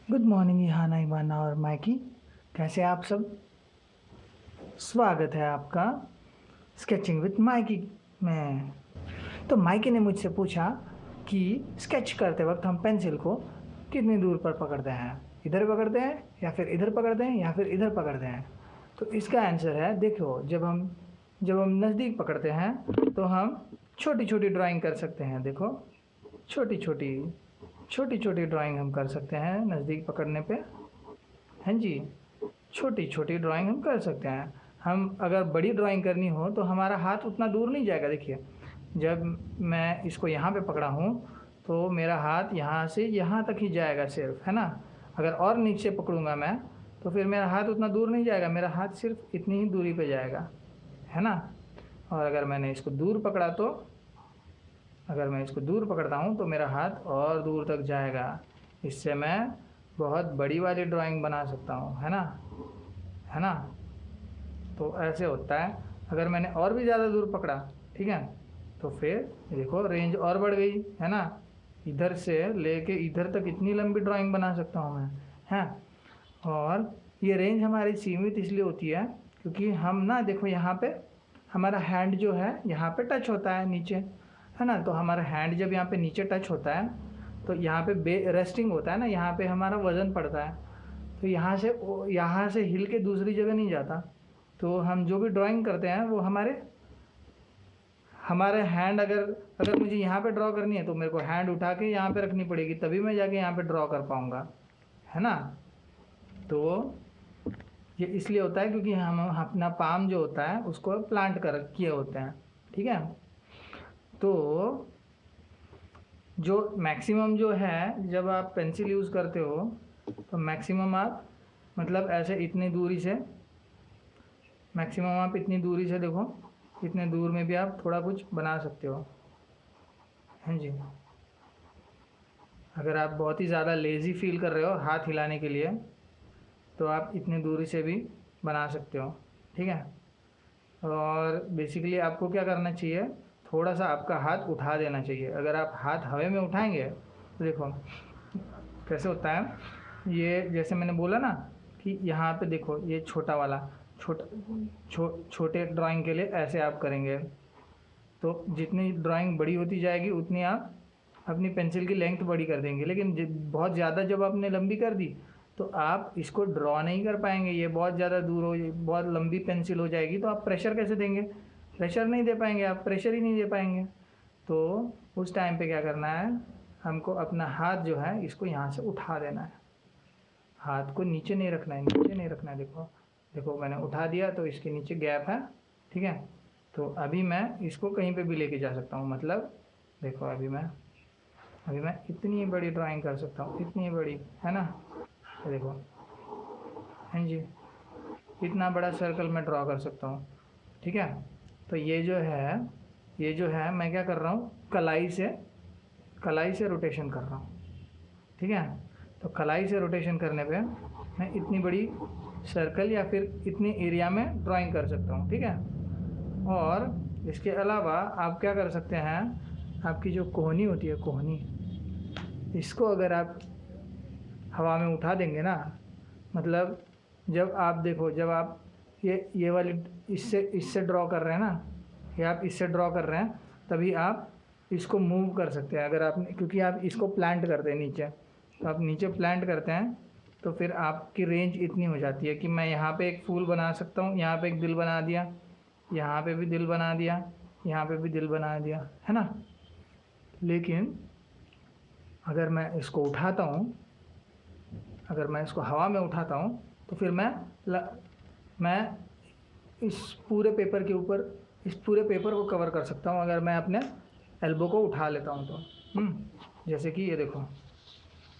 Good morning इहाना, इमाना और Mikey. कैसे हैं आप सब? स्वागत है आपका स्केचिंग विद माइकी में। तो माइकी ने मुझसे पूछा कि स्केच करते वक्त हम पेंसिल को कितनी दूर पर पकड़ते हैं, इधर पकड़ते हैं या फिर इधर पकड़ते हैं या फिर इधर पकड़ते हैं। तो इसका आंसर है, देखो, जब हम नज़दीक पकड़ते हैं तो हम छोटी छोटी ड्राइंग कर सकते हैं। देखो, छोटी छोटी छोटी छोटी ड्राइंग हम कर सकते हैं नज़दीक पकड़ने पे। हाँ जी, छोटी छोटी ड्राइंग हम कर सकते हैं। हम अगर बड़ी ड्राइंग करनी हो तो हमारा हाथ उतना दूर नहीं जाएगा। देखिए, जब मैं इसको यहाँ पे पकड़ा हूँ तो मेरा हाथ यहाँ से यहाँ तक ही जाएगा सिर्फ, है ना। अगर और नीचे पकड़ूँगा मैं तो फिर मेरा हाथ उतना दूर नहीं जाएगा, मेरा हाथ सिर्फ इतनी ही दूरी पे जाएगा, है ना। और अगर मैंने इसको दूर पकड़ा तो अगर मैं इसको दूर पकड़ता हूँ तो मेरा हाथ और दूर तक जाएगा। इससे मैं बहुत बड़ी वाली ड्राइंग बना सकता हूँ, है ना, है ना। तो ऐसे होता है। अगर मैंने और भी ज़्यादा दूर पकड़ा, ठीक है, तो फिर देखो रेंज और बढ़ गई, है ना। इधर से लेके इधर तक इतनी लंबी ड्राइंग बना सकता हूँ मैं, हैं। और ये रेंज हमारी सीमित इसलिए होती है क्योंकि हम ना, देखो यहाँ पे हमारा हैंड जो है यहाँ पे टच होता है नीचे, है ना। तो हमारा हैंड जब यहाँ पे नीचे टच होता है तो यहाँ पे रेस्टिंग होता है ना, यहाँ पे हमारा वज़न पड़ता है। तो यहाँ से हिल के दूसरी जगह नहीं जाता। तो हम जो भी ड्राइंग करते हैं वो हमारे हमारे हैंड, अगर अगर मुझे यहाँ पे ड्रॉ करनी है तो मेरे को हैंड उठा के यहाँ पे रखनी पड़ेगी, तभी मैं जाके यहाँ पे ड्रॉ कर पाऊँगा, है ना। तो ये इसलिए होता है क्योंकि हम अपना पाम जो होता है उसको प्लांट कर किए होते हैं, ठीक है। तो जो मैक्सिमम जो है, जब आप पेंसिल यूज़ करते हो तो मैक्सिमम आप, मतलब ऐसे इतनी दूरी से, मैक्सिमम आप इतनी दूरी से, देखो इतने दूर में भी आप थोड़ा कुछ बना सकते हो, हाँ जी। अगर आप बहुत ही ज़्यादा लेज़ी फील कर रहे हो हाथ हिलाने के लिए तो आप इतनी दूरी से भी बना सकते हो, ठीक है। और बेसिकली आपको क्या करना चाहिए, थोड़ा सा आपका हाथ उठा देना चाहिए। अगर आप हाथ हवा में उठाएंगे तो देखो कैसे होता है। ये जैसे मैंने बोला ना कि यहाँ पे देखो, ये छोटा वाला छोटे ड्राइंग के लिए ऐसे आप करेंगे तो जितनी ड्राइंग बड़ी होती जाएगी उतनी आप अपनी पेंसिल की लेंथ बड़ी कर देंगे। लेकिन बहुत ज़्यादा जब आपने लंबी कर दी तो आप इसको ड्रॉ नहीं कर पाएंगे, ये बहुत ज़्यादा दूर हो, बहुत लंबी पेंसिल हो जाएगी तो आप प्रेशर कैसे देंगे, प्रेशर नहीं दे पाएंगे, आप प्रेशर ही नहीं दे पाएंगे। तो उस टाइम पे क्या करना है, हमको अपना हाथ जो है इसको यहाँ से उठा देना है। हाथ को नीचे नहीं रखना है, नीचे नहीं रखना है। देखो देखो मैंने उठा दिया तो इसके नीचे गैप है, ठीक है। तो अभी मैं इसको कहीं पे भी लेके जा सकता हूँ, मतलब देखो अभी मैं इतनी बड़ी ड्राइंग कर सकता हूँ, इतनी बड़ी, है ना। तो देखो, हाँ जी, इतना बड़ा सर्कल मैं ड्रॉ कर सकता हूँ, ठीक है। तो ये जो है मैं क्या कर रहा हूँ, कलाई से रोटेशन कर रहा हूँ, ठीक है। तो कलाई से रोटेशन करने पे मैं इतनी बड़ी सर्कल या फिर इतनी एरिया में ड्राइंग कर सकता हूँ, ठीक है। और इसके अलावा आप क्या कर सकते हैं, आपकी जो कोहनी होती है, कोहनी, इसको अगर आप हवा में उठा देंगे ना, मतलब जब आप देखो, जब आप ये वाली इससे ड्रॉ कर रहे हैं ना, या आप इससे ड्रॉ कर रहे हैं, तभी आप इसको मूव कर सकते हैं। अगर आप, क्योंकि आप इसको प्लांट करते हैं नीचे, तो आप नीचे प्लांट करते हैं तो फिर आपकी रेंज इतनी हो जाती है कि मैं यहाँ पे एक फूल बना सकता हूँ, यहाँ पे एक दिल बना दिया, यहाँ पे भी दिल बना दिया, यहाँ पे भी दिल बना दिया, है ना। लेकिन अगर मैं इसको उठाता हूँ, अगर मैं इसको हवा में उठाता हूँ तो फिर मैं इस पूरे पेपर के ऊपर, इस पूरे पेपर को कवर कर सकता हूँ अगर मैं अपने एल्बो को उठा लेता हूँ तो। जैसे कि ये देखो,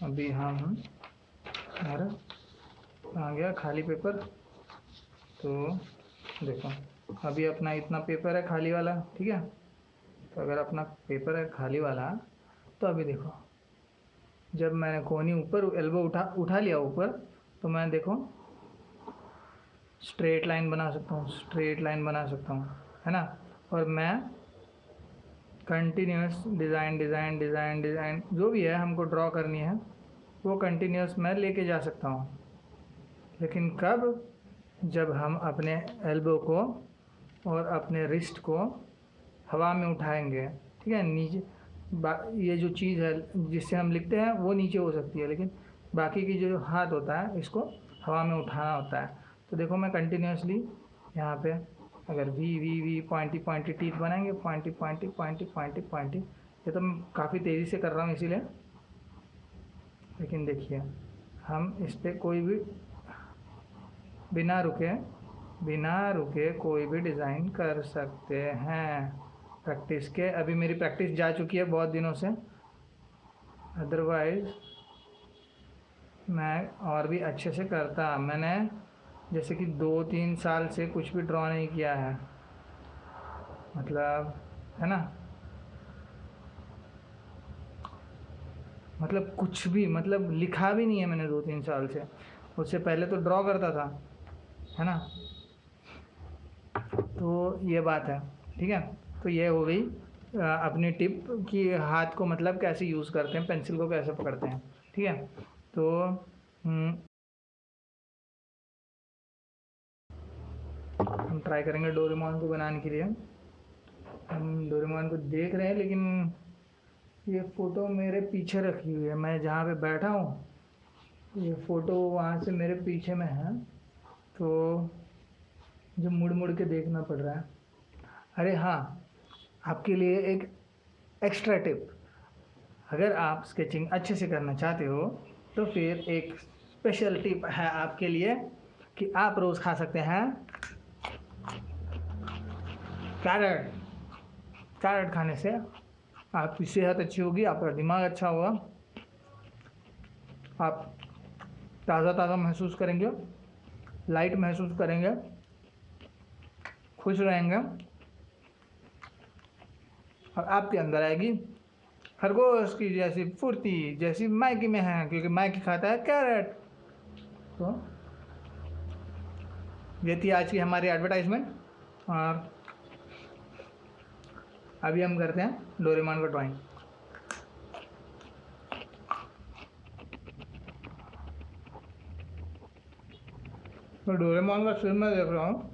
अभी हम हमारा आ गया खाली पेपर। तो देखो अभी अपना इतना पेपर है खाली वाला, ठीक है। तो अगर अपना पेपर है खाली वाला तो अभी देखो, जब मैंने कोहनी ऊपर, एल्बो उठा लिया ऊपर, तो मैं देखो स्ट्रेट लाइन बना सकता हूँ, स्ट्रेट लाइन बना सकता हूँ, है ना। और मैं continuous design design design design जो भी है हमको ड्रॉ करनी है, वो कंटिन्यूस मैं लेके जा सकता हूँ। लेकिन कब? जब हम अपने एल्बो को और अपने रिस्ट को हवा में उठाएंगे, ठीक है। नीचे ये जो चीज़ है जिससे हम लिखते हैं वो नीचे हो सकती है, लेकिन बाकी की जो हाथ होता है इसको हवा में उठाना होता है। तो देखो मैं कंटिन्यूसली यहाँ पे अगर V V V pointy pointy teeth बनाएंगे, pointy pointy pointy pointy pointy. ये तो मैं काफ़ी तेज़ी से कर रहा हूँ इसीलिए, लेकिन देखिए हम इस पर कोई भी बिना रुके कोई भी डिज़ाइन कर सकते हैं प्रैक्टिस के। अभी मेरी प्रैक्टिस जा चुकी है बहुत दिनों से, अदरवाइज़ मैं और भी अच्छे से करता। मैंने जैसे कि 2-3 साल से कुछ भी ड्रॉ नहीं किया है, मतलब, है ना, मतलब कुछ भी, मतलब लिखा भी नहीं है मैंने 2-3 साल से। उससे पहले तो ड्रॉ करता था, है ना। तो ये बात है, ठीक है। तो ये हो गई अपनी टिप कि हाथ को मतलब कैसे यूज़ करते हैं, पेंसिल को कैसे पकड़ते हैं, ठीक है। तो हम ट्राई करेंगे डोरेमोन को बनाने के लिए। हम डोरेमोन को देख रहे हैं, लेकिन ये फ़ोटो मेरे पीछे रखी हुई है। मैं जहाँ पे बैठा हूँ ये फ़ोटो वहाँ से मेरे पीछे में है, तो जो मुड़ मुड़ के देखना पड़ रहा है। अरे हाँ, आपके लिए एक एक्स्ट्रा टिप। अगर आप स्केचिंग अच्छे से करना चाहते हो तो फिर एक स्पेशल टिप है आपके लिए कि आप रोज़ खा सकते हैं कैरेट। कैरेट खाने से आपकी सेहत अच्छी होगी, आपका दिमाग अच्छा होगा, आप ताज़ा ताज़ा महसूस करेंगे, लाइट महसूस करेंगे, खुश रहेंगे, और आपके अंदर आएगी खरगोश की जैसी फुर्ती जैसी माइकी में है, क्योंकि माइकी खाता है कैरेट। तो ये थी आज की हमारी एडवर्टाइजमेंट, और अभी हम करते हैं डोरेमोन का ड्राइंग। तो डोरेमोन का सिर मैं देख रहा हूँ,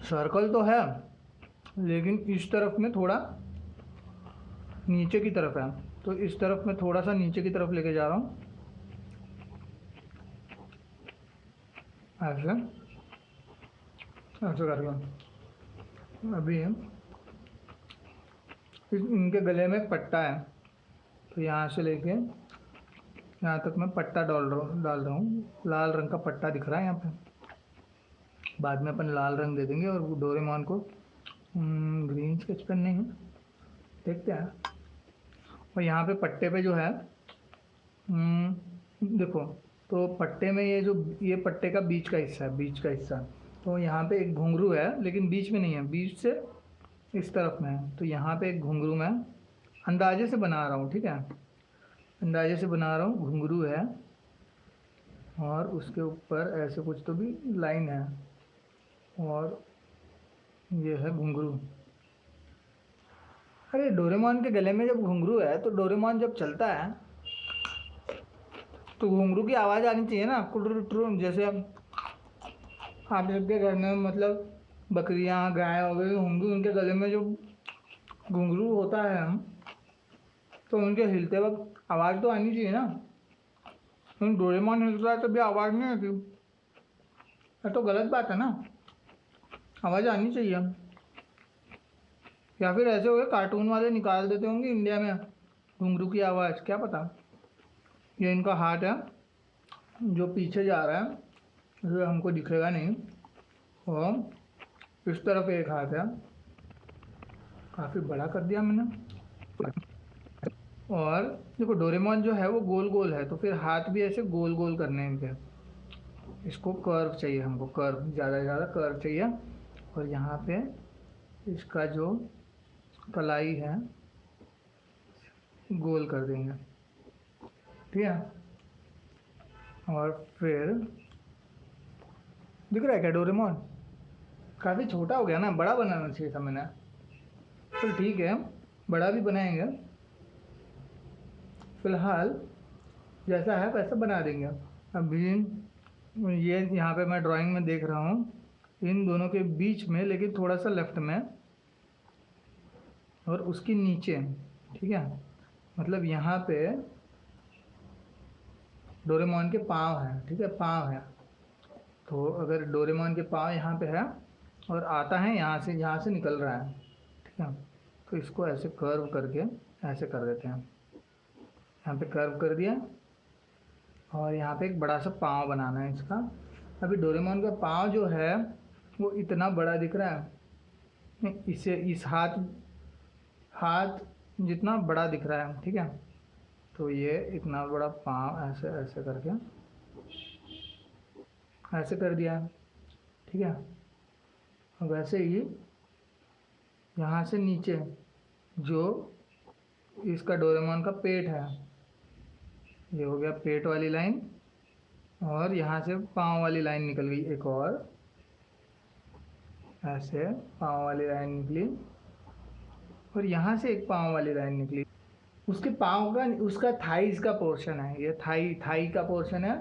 सर्कल तो है लेकिन इस तरफ में थोड़ा नीचे की तरफ है, तो इस तरफ में थोड़ा सा नीचे की तरफ लेके जा रहा हूँ, ऐसे ऐसे कर लो। अभी इनके गले में पट्टा है, तो यहाँ से लेके यहाँ तक मैं पट्टा डाल रहा हूँ। लाल रंग का पट्टा दिख रहा है यहाँ पे, बाद में अपन लाल रंग दे देंगे। और डोरेमोन को ग्रीन स्केच पेन नहीं है, देखते हैं। और यहाँ पे पट्टे पे जो है देखो, तो पट्टे में ये पट्टे का बीच का हिस्सा है, बीच का हिस्सा। तो यहाँ पे एक घुंघरू है लेकिन बीच में नहीं है, बीच से इस तरफ में है। तो यहाँ पे एक घुंघरू मैं अंदाजे से बना रहा हूँ, ठीक है, अंदाजे से बना रहा हूँ। घुंघरू है और उसके ऊपर ऐसे कुछ तो भी लाइन है, और ये है घुंघरू। अरे डोरेमोन के गले में जब घुंघरू है तो डोरेमोन जब चलता है तो घुंघरू की आवाज़ आनी चाहिए ना, कुटर टुर। जैसे आप सबके घर में मतलब बकरियाँ गाय हो गई होंगी, उनके गले में जो घुंघरू होता है तो उनके हिलते वक्त आवाज़ तो आनी चाहिए ना। डोरेमोन हिलता है तभी आवाज़ नहीं आती, ये तो गलत बात है ना, आवाज़ आनी चाहिए। या फिर ऐसे हो गए कार्टून वाले निकाल देते होंगे इंडिया में घुंघरू की आवाज़, क्या पता। ये इनका हाथ है जो पीछे जा रहा है, जो हमको दिखेगा नहीं, और इस तरफ एक हाथ है, काफ़ी बड़ा कर दिया मैंने। और देखो डोरेमोन जो है वो गोल गोल है, तो फिर हाथ भी ऐसे गोल गोल करने हैं इनके। इसको कर्व चाहिए हमको, कर्व, ज़्यादा से ज़्यादा कर्व चाहिए। और यहाँ पे इसका जो कलाई है गोल कर देंगे, ठीक है। और फिर दिख रहा है क्या डोरेमोन? काफ़ी छोटा हो गया ना, बड़ा बनाना चाहिए था मैंने। तो ठीक है, बड़ा भी बनाएंगे। फिलहाल जैसा है वैसा बना देंगे। अभी ये यहाँ पे मैं ड्राइंग में देख रहा हूँ इन दोनों के बीच में, लेकिन थोड़ा सा लेफ्ट में और उसके नीचे, ठीक है। मतलब यहाँ पे डोरेमोन के पाँव हैं, ठीक है, पाँव है। तो अगर डोरेमोन के पाँव यहाँ पे है और आता है यहाँ से निकल रहा है, ठीक है, तो इसको ऐसे कर्व करके ऐसे कर देते हैं। यहाँ पे कर्व कर दिया और यहाँ पे एक बड़ा सा पाँव बनाना है इसका। अभी डोरेमोन का पाँव जो है वो इतना बड़ा दिख रहा है, नहीं, इसे इस हाथ जितना बड़ा दिख रहा है, ठीक है। तो ये इतना बड़ा पाँव ऐसे ऐसे करके ऐसे कर दिया है, ठीक है। वैसे ही यहाँ से नीचे जो इसका डोरेमोन का पेट है, ये हो गया पेट वाली लाइन, और यहाँ से पाँव वाली लाइन निकल गई एक और, ऐसे पाँव वाली लाइन निकली और यहाँ से एक पाँव वाली लाइन निकली। उसके पाँव का, उसका थाइस का पोर्शन है, ये थाई का पोर्शन है,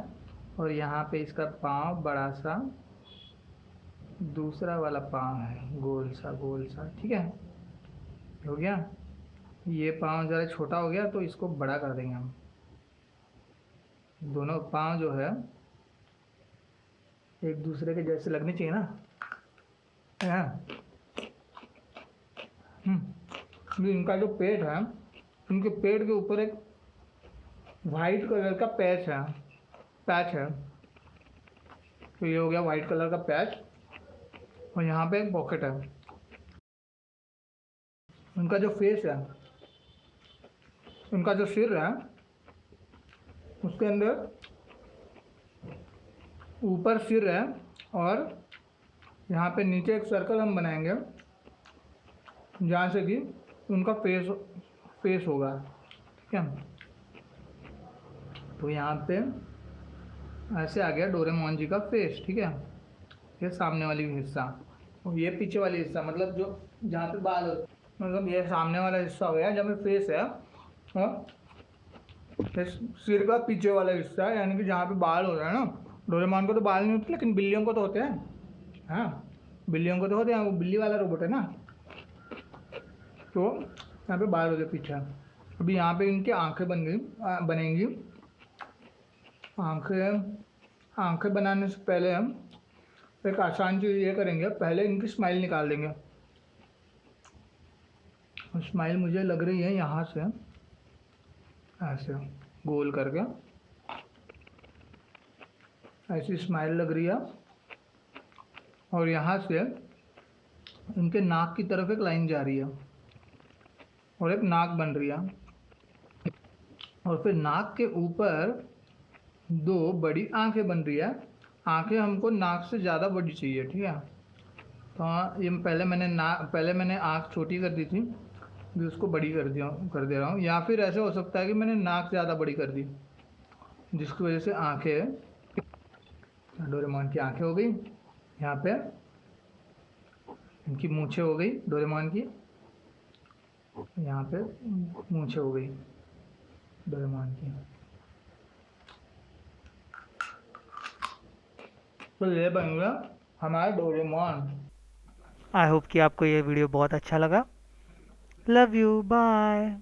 और यहाँ पे इसका पाँव बड़ा सा दूसरा वाला पाँव है, गोल सा, ठीक है। हो गया। ये पाँव ज़रा छोटा हो गया तो इसको बड़ा कर देंगे हम। दोनों पाँव जो है एक दूसरे के जैसे लगने चाहिए ना, है। इनका जो पेट है, इनके पेट के ऊपर एक वाइट कलर का पैच है। तो ये हो गया वाइट कलर का पैच, और यहाँ पे एक पॉकेट है। उनका जो फेस है, उनका जो सिर है, उसके अंदर ऊपर सिर है और यहाँ पे नीचे एक सर्कल हम बनाएंगे जहाँ से कि उनका फेस होगा, ठीक है। तो यहाँ पे ऐसे आ गया डोरेमोन जी का फेस, ठीक है। ये सामने वाली हिस्सा और ये पीछे वाली हिस्सा, मतलब जो जहाँ पे बाल होते, मतलब ये सामने वाला हिस्सा हो गया जहाँ पे फेस है, और सिर का पीछे वाला हिस्सा है, यानी कि जहाँ पे बाल हो रहा है ना। डोरेमोन को तो बाल नहीं होते, लेकिन बिल्लियों को तो होते हैं। हाँ, बिल्लियों को तो होते हैं, वो बिल्ली वाला रोबोट है ना। तो यहाँ पे बाल होते पीछे। अभी यहाँ पे इनकी आंखें बनेंगी। आंखें बनाने से पहले हम एक आसान चीज़ ये करेंगे, पहले इनकी स्माइल निकाल देंगे। स्माइल मुझे लग रही है यहाँ से ऐसे गोल करके, ऐसी स्माइल लग रही है। और यहाँ से इनके नाक की तरफ एक लाइन जा रही है और एक नाक बन रही है, और फिर नाक के ऊपर दो बड़ी आंखें बन रही है। आंखें हमको नाक से ज़्यादा बड़ी चाहिए, ठीक है। तो ये पहले मैंने आँख छोटी कर दी थी, भी उसको बड़ी कर दे रहा हूँ। या फिर ऐसे हो सकता है कि मैंने नाक ज़्यादा बड़ी कर दी, जिसकी वजह से आंखें, डोरेमोन की आंखें हो गई। यहाँ पे इनकी मूंछें हो गई डोरेमोन की, यहाँ पे मूंछें हो गई डोरेमोन की। तो ये बन गया हमारा डोरेमोन। आई होप कि आपको ये वीडियो बहुत अच्छा लगा। Love you, bye.